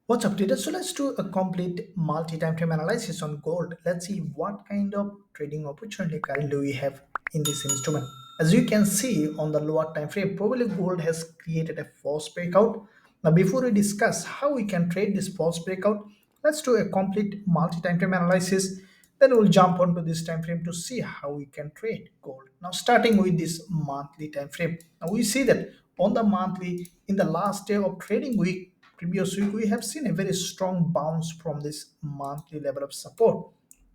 What's up, traders? So let's do a complete multi-time frame analysis on gold. Let's see what kind of trading opportunity currently we have in this instrument. As you can see on the lower time frame, probably gold has created a false breakout. Now, before we discuss how we can trade this false breakout, let's do a complete multi-time frame analysis. Then we'll jump onto this time frame to see how we can trade gold. Now, starting with this monthly time frame. Now, we see that on the monthly, in the last day of trading week, previous week, we have seen a very strong bounce from this monthly level of support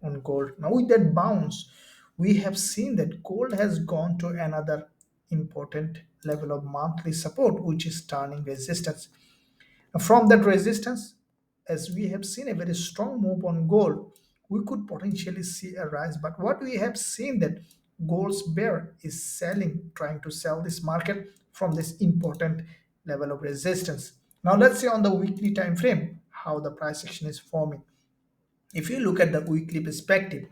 on gold. Now, with that bounce, we have seen that gold has gone to another important level of monthly support, which is turning resistance. From that resistance, as we have seen a very strong move on gold, we could potentially see a rise. But what we have seen that gold's bear is selling, trying to sell this market from this important level of resistance. Now let's see on the weekly time frame how the price action is forming. If you look at the weekly perspective,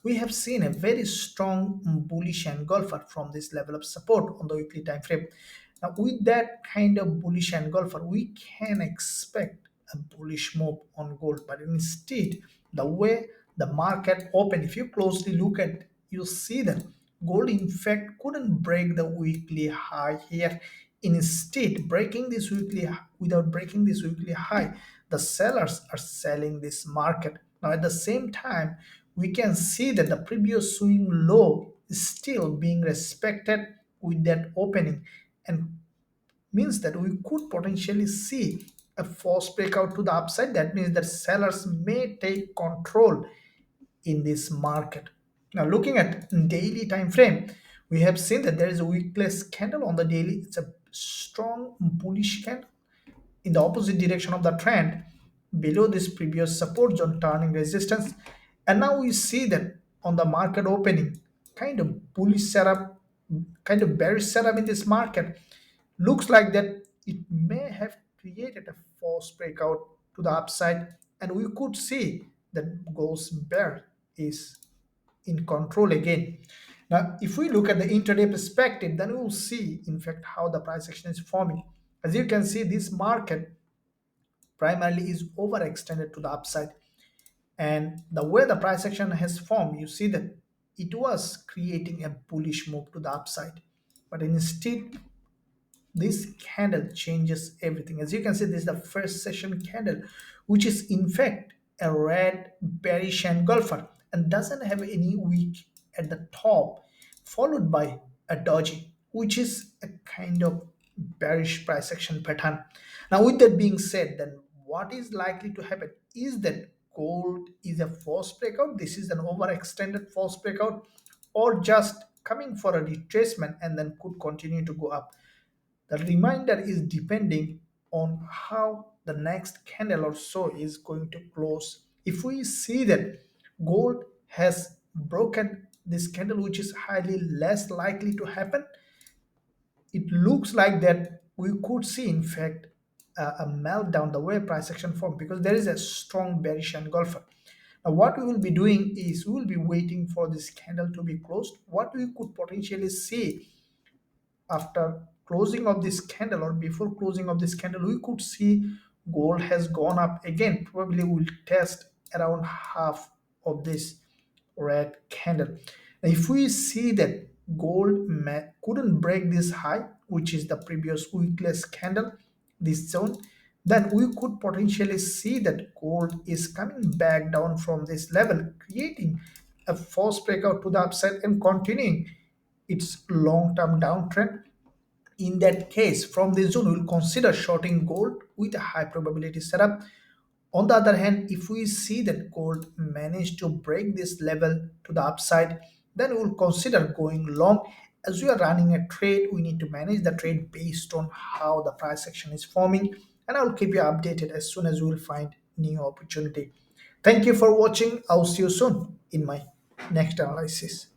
we have seen a very strong bullish engulfer from this level of support on the weekly time frame. Now, with that kind of bullish engulfer, we can expect a bullish move on gold. But instead, the way the market opened, if you closely look at, you see that gold in fact couldn't break the weekly high here. Instead, breaking this weekly without breaking this weekly high, the sellers are selling this market. Now, at the same time, we can see that the previous swing low is still being respected with that opening, and means that we could potentially see a false breakout to the upside. That means that sellers may take control in this market. Now, looking at daily time frame, we have seen that there is a weakless candle on the daily. It's a strong bullish candle in the opposite direction of the trend below this previous support zone, turning resistance. And now we see that on the market opening, kind of bullish setup, kind of bearish setup in this market. Looks like that it may have created a false breakout to the upside, and we could see that gold's bear is in control again. Now, if we look at the intraday perspective, then we will see, in fact, how the price action is forming. As you can see, this market primarily is overextended to the upside. And the way the price action has formed, you see that it was creating a bullish move to the upside. But instead, this candle changes everything. As you can see, this is the first session candle, which is in fact a red bearish engulfer and doesn't have any wick at the top, followed by a doji, which is a kind of bearish price action pattern. Now, with that being said, then what is likely to happen is that gold is a false breakout. This is an overextended false breakout, or just coming for a retracement and then could continue to go up. The remainder is depending on how the next candle or so is going to close. If we see that gold has broken this candle, which is highly less likely to happen, it looks like that we could see, in fact, a meltdown the way price action form, because there is a strong bearish engulfer. Now, what we will be doing is we will be waiting for this candle to be closed. What we could potentially see after closing of this candle or before closing of this candle, we could see gold has gone up again. Probably will test around half of this red candle. Now, if we see that gold couldn't break this high, which is the previous weekless candle, this zone, then we could potentially see that gold is coming back down from this level, creating a false breakout to the upside and continuing its long-term downtrend. In that case, from this zone, we'll consider shorting gold with a high probability setup. On the other hand, if we see that gold managed to break this level to the upside, then we'll consider going long. As we are running a trade, we need to manage the trade based on how the price action is forming, and I'll keep you updated as soon as we will find new opportunity. Thank you for watching. I'll see you soon in my next analysis.